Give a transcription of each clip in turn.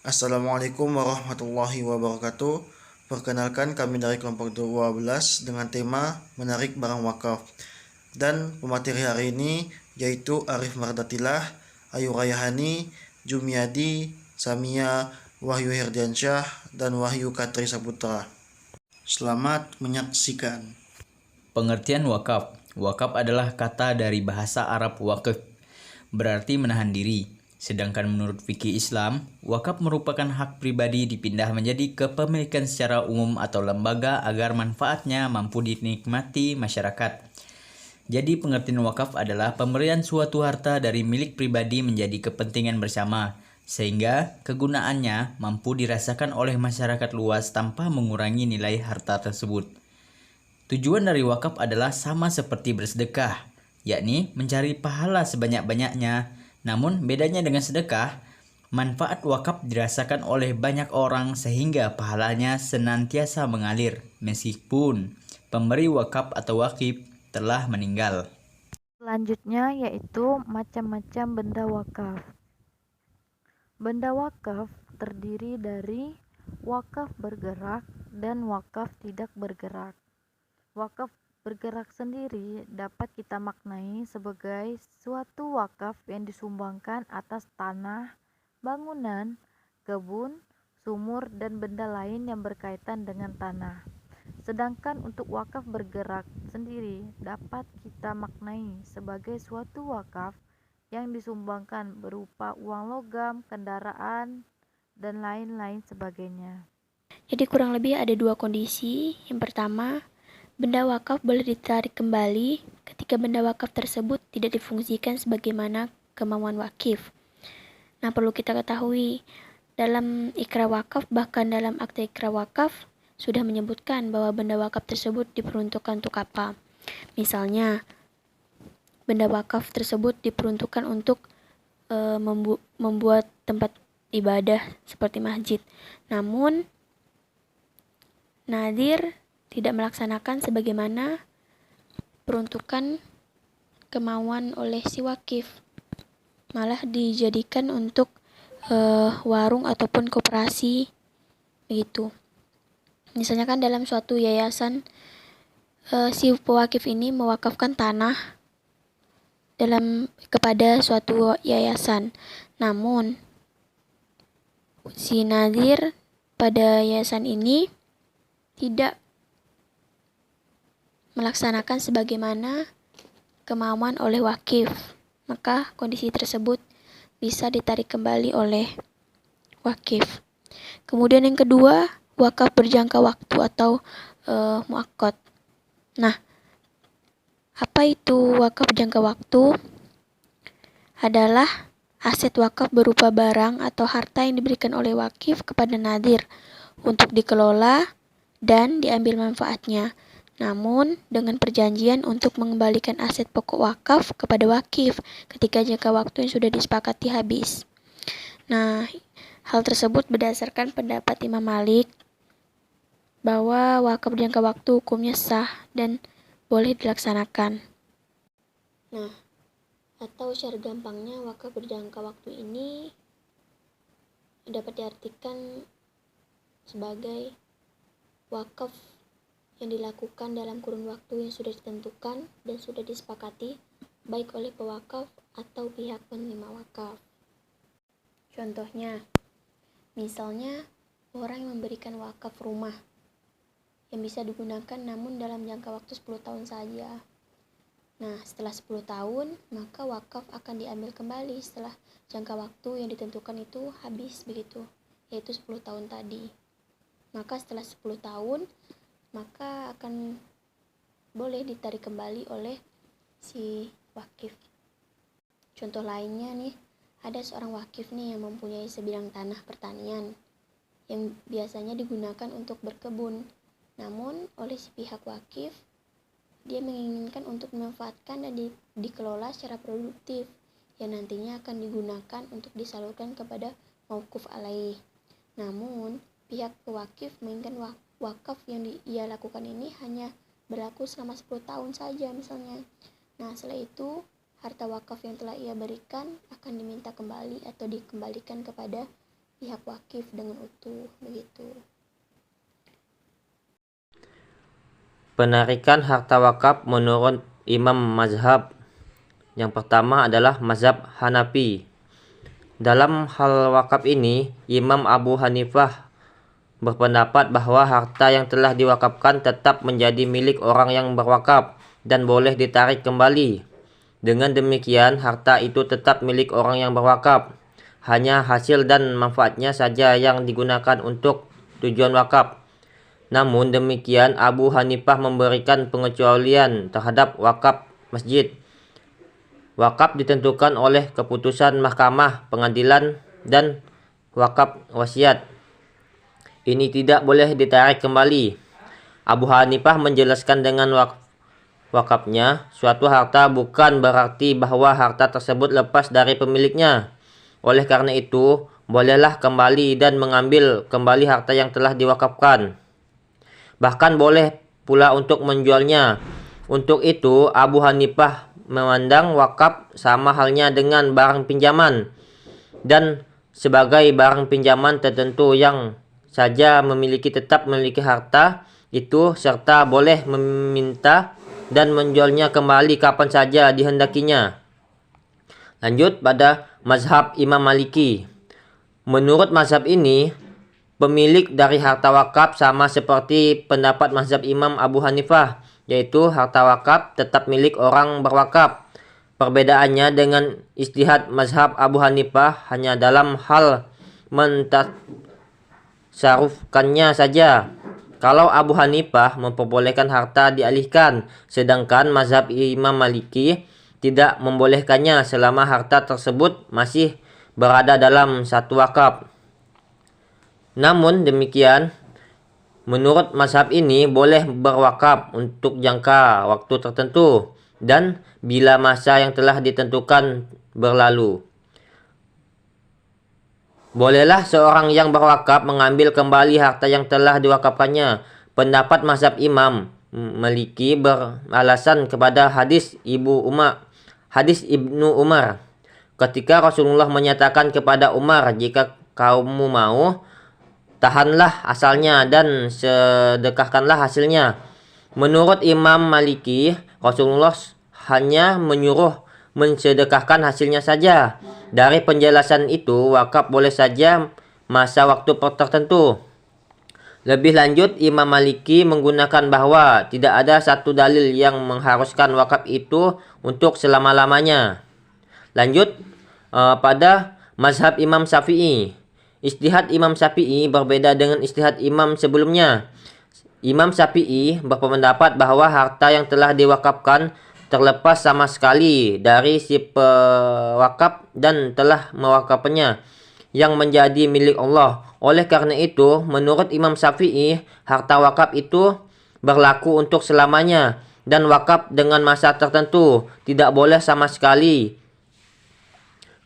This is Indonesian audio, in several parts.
Assalamualaikum warahmatullahi wabarakatuh. Perkenalkan kami dari kelompok 12 dengan tema menarik barang wakaf. Dan pemateri hari ini yaitu Arif Mardatilah, Ayu Rayahani, Jumiadi, Samia, Wahyu Herdiansyah, dan Wahyu Katri Saputra. Selamat menyaksikan. Pengertian wakaf. Wakaf adalah kata dari bahasa Arab waqf, berarti menahan diri. Sedangkan menurut fikih Islam, wakaf merupakan hak pribadi dipindah menjadi kepemilikan secara umum atau lembaga agar manfaatnya mampu dinikmati masyarakat. Jadi pengertian wakaf adalah pemberian suatu harta dari milik pribadi menjadi kepentingan bersama, sehingga kegunaannya mampu dirasakan oleh masyarakat luas tanpa mengurangi nilai harta tersebut. Tujuan dari wakaf adalah sama seperti bersedekah, yakni mencari pahala sebanyak-banyaknya. Namun bedanya dengan sedekah, manfaat wakaf dirasakan oleh banyak orang sehingga pahalanya senantiasa mengalir meskipun pemberi wakaf atau wakif telah meninggal. Selanjutnya yaitu macam-macam benda wakaf. Benda wakaf terdiri dari wakaf bergerak dan wakaf tidak bergerak. Wakaf bergerak sendiri dapat kita maknai sebagai suatu wakaf yang disumbangkan atas tanah, bangunan, kebun, sumur, dan benda lain yang berkaitan dengan tanah. Sedangkan untuk wakaf bergerak sendiri dapat kita maknai sebagai suatu wakaf yang disumbangkan berupa uang logam, kendaraan, dan lain-lain sebagainya. Jadi kurang lebih ada dua kondisi. Yang pertama, benda wakaf boleh ditarik kembali ketika benda wakaf tersebut tidak difungsikan sebagaimana kemauan wakif. Nah, perlu kita ketahui, dalam ikrar wakaf, bahkan dalam akte ikrar wakaf, sudah menyebutkan bahwa benda wakaf tersebut diperuntukkan untuk apa. Misalnya, benda wakaf tersebut diperuntukkan untuk membuat tempat ibadah seperti masjid. Namun, nadir tidak melaksanakan sebagaimana peruntukan kemauan oleh si wakif, malah dijadikan untuk warung ataupun koperasi begitu. Misalnya kan dalam suatu yayasan si pewakif ini mewakafkan tanah kepada suatu yayasan, namun si nadir pada yayasan ini tidak melaksanakan sebagaimana kemauan oleh wakif, maka kondisi tersebut bisa ditarik kembali oleh wakif. Kemudian yang kedua, wakaf berjangka waktu atau muakkad. Nah, apa itu wakaf jangka waktu? Adalah aset wakaf berupa barang atau harta yang diberikan oleh wakif kepada nadir untuk dikelola dan diambil manfaatnya. Namun, dengan perjanjian untuk mengembalikan aset pokok wakaf kepada wakif ketika jangka waktu yang sudah disepakati habis. Nah, hal tersebut berdasarkan pendapat Imam Malik bahwa wakaf jangka waktu hukumnya sah dan boleh dilaksanakan. Nah, atau secara gampangnya wakaf berjangka waktu ini dapat diartikan sebagai wakaf yang dilakukan dalam kurun waktu yang sudah ditentukan dan sudah disepakati baik oleh pewakaf atau pihak penerima wakaf. Contohnya, misalnya orang yang memberikan wakaf rumah yang bisa digunakan namun dalam jangka waktu 10 tahun saja. Nah, setelah 10 tahun, maka wakaf akan diambil kembali setelah jangka waktu yang ditentukan itu habis begitu, yaitu 10 tahun tadi. Maka setelah 10 tahun, maka akan boleh ditarik kembali oleh si wakif. Contoh lainnya nih, ada seorang wakif nih yang mempunyai sebidang tanah pertanian yang biasanya digunakan untuk berkebun. Namun oleh si pihak wakif, dia menginginkan untuk memanfaatkan dan dikelola secara produktif yang nantinya akan digunakan untuk disalurkan kepada mauquf alaih. Namun pihak pewakif menginginkan wakaf yang ia lakukan ini hanya berlaku selama 10 tahun saja misalnya. Nah, setelah itu harta wakaf yang telah ia berikan akan diminta kembali atau dikembalikan kepada pihak wakif dengan utuh begitu. Penarikan harta wakaf menurut imam mazhab. Yang pertama adalah mazhab Hanafi. Dalam hal wakaf ini, Imam Abu Hanifah berpendapat bahwa harta yang telah diwakafkan tetap menjadi milik orang yang berwakaf dan boleh ditarik kembali. Dengan demikian, harta itu tetap milik orang yang berwakaf. Hanya hasil dan manfaatnya saja yang digunakan untuk tujuan wakaf. Namun demikian, Abu Hanifah memberikan pengecualian terhadap wakaf masjid. Wakaf ditentukan oleh keputusan mahkamah, pengadilan, dan wakaf wasiat. Ini tidak boleh ditarik kembali. Abu Hanifah menjelaskan dengan wakafnya, suatu harta bukan berarti bahwa harta tersebut lepas dari pemiliknya. Oleh karena itu, bolehlah kembali dan mengambil kembali harta yang telah diwakafkan. Bahkan boleh pula untuk menjualnya. Untuk itu, Abu Hanifah memandang wakaf sama halnya dengan barang pinjaman dan sebagai barang pinjaman tertentu yang saja tetap memiliki harta itu serta boleh meminta dan menjualnya kembali kapan saja dihendakinya. Lanjut pada mazhab Imam Maliki. Menurut mazhab ini, pemilik dari harta wakaf sama seperti pendapat mazhab Imam Abu Hanifah, yaitu harta wakaf tetap milik orang berwakaf. Perbedaannya dengan ijtihad mazhab Abu Hanifah hanya dalam hal mentasarufkannya saja. Kalau Abu Hanifah memperbolehkan harta dialihkan, sedangkan mazhab Imam Maliki tidak membolehkannya selama harta tersebut masih berada dalam satu wakaf. Namun demikian, menurut mazhab ini boleh berwakaf untuk jangka waktu tertentu dan bila masa yang telah ditentukan berlalu. Bolehlah seorang yang berwakaf mengambil kembali harta yang telah diwakafkannya. Pendapat mazhab Imam Maliki beralasan kepada hadis Ibnu Umar. Ketika Rasulullah menyatakan kepada Umar, jika kamu mau, tahanlah asalnya dan sedekahkanlah hasilnya. Menurut Imam Maliki, Rasulullah hanya menyuruh mensedekahkan hasilnya saja. Dari penjelasan itu, wakaf boleh saja masa waktu tertentu. Lebih lanjut, Imam Maliki menggunakan bahwa tidak ada satu dalil yang mengharuskan wakaf itu untuk selama-lamanya. Lanjut pada mazhab Imam Syafi'i. Ijtihad Imam Syafi'i berbeda dengan ijtihad imam sebelumnya. Imam Syafi'i berpendapat bahwa harta yang telah diwakafkan terlepas sama sekali dari si pewakaf dan telah mewakafnya yang menjadi milik Allah. Oleh karena itu, menurut Imam Syafi'i, harta wakaf itu berlaku untuk selamanya dan wakaf dengan masa tertentu tidak boleh sama sekali.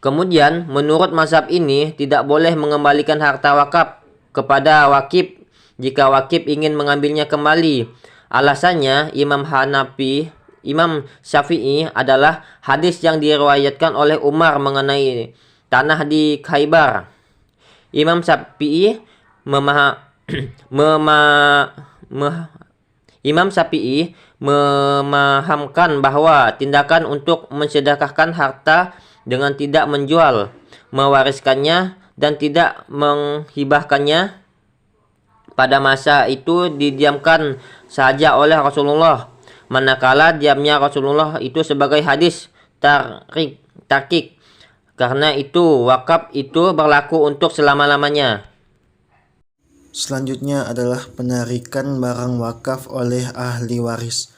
Kemudian, menurut mazhab ini, tidak boleh mengembalikan harta wakaf kepada wakif jika wakif ingin mengambilnya kembali. Alasannya, Imam Syafi'i adalah hadis yang diriwayatkan oleh Umar mengenai tanah di Khaybar. Imam Syafi'i memahamkan bahwa tindakan untuk mensedekahkan harta dengan tidak menjual, mewariskannya, dan tidak menghibahkannya pada masa itu didiamkan saja oleh Rasulullah. Manakala diamnya Rasulullah itu sebagai hadis tarkik. Karena itu wakaf itu berlaku untuk selama-lamanya. Selanjutnya adalah penarikan barang wakaf oleh ahli waris.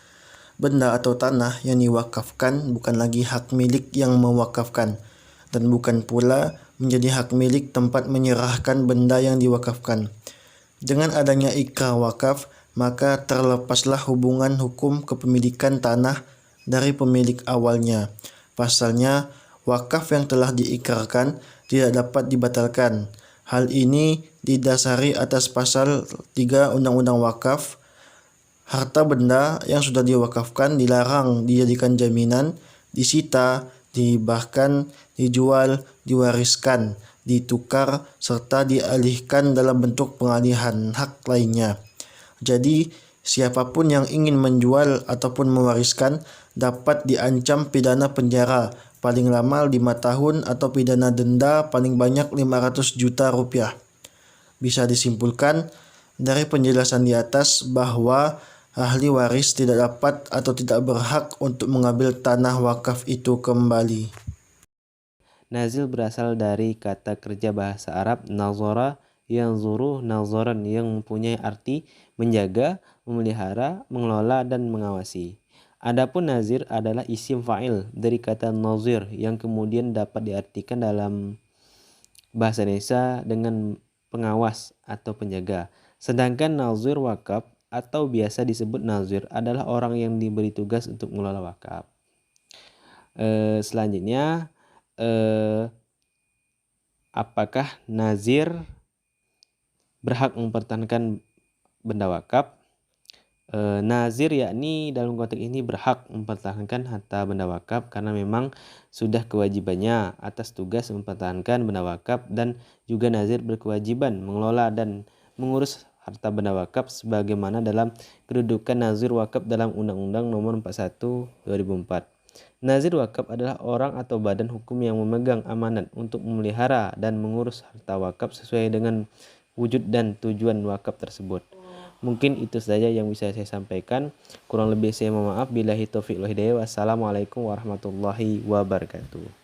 Benda atau tanah yang diwakafkan bukan lagi hak milik yang mewakafkan, dan bukan pula menjadi hak milik tempat menyerahkan benda yang diwakafkan. Dengan adanya ikrar wakaf, maka terlepaslah hubungan hukum kepemilikan tanah dari pemilik awalnya. Pasalnya, wakaf yang telah diikrarkan tidak dapat dibatalkan. Hal ini didasari atas pasal 3 Undang-Undang Wakaf. Harta benda yang sudah diwakafkan dilarang dijadikan jaminan, disita, dihibahkan, dijual, diwariskan, ditukar, serta dialihkan dalam bentuk pengalihan hak lainnya. Jadi, siapapun yang ingin menjual ataupun mewariskan dapat diancam pidana penjara paling lama 5 tahun atau pidana denda paling banyak 500 juta rupiah. Bisa disimpulkan dari penjelasan di atas bahwa ahli waris tidak dapat atau tidak berhak untuk mengambil tanah wakaf itu kembali. Nazil berasal dari kata kerja bahasa Arab nazara yanzuru nazaran yang mempunyai arti menjaga, memelihara, mengelola, dan mengawasi. Adapun nazir adalah isim fa'il dari kata nazir yang kemudian dapat diartikan dalam bahasa Indonesia dengan pengawas atau penjaga. Sedangkan nazir wakaf atau biasa disebut nazir adalah orang yang diberi tugas untuk mengelola wakaf. Selanjutnya, apakah nazir berhak mempertahankan benda wakaf? Nazir yakni dalam konteks ini berhak mempertahankan harta benda wakaf karena memang sudah kewajibannya atas tugas mempertahankan benda wakaf, dan juga nazir berkewajiban mengelola dan mengurus harta benda wakaf sebagaimana dalam kedudukan nazir wakaf dalam Undang-Undang Nomor 41 2004. Nazir wakaf adalah orang atau badan hukum yang memegang amanat untuk memelihara dan mengurus harta wakaf sesuai dengan wujud dan tujuan wakaf tersebut. Mungkin itu saja yang bisa saya sampaikan. Kurang lebih saya mohon maaf. Billahi taufiq wal hidayah. Wassalamualaikum warahmatullahi wabarakatuh.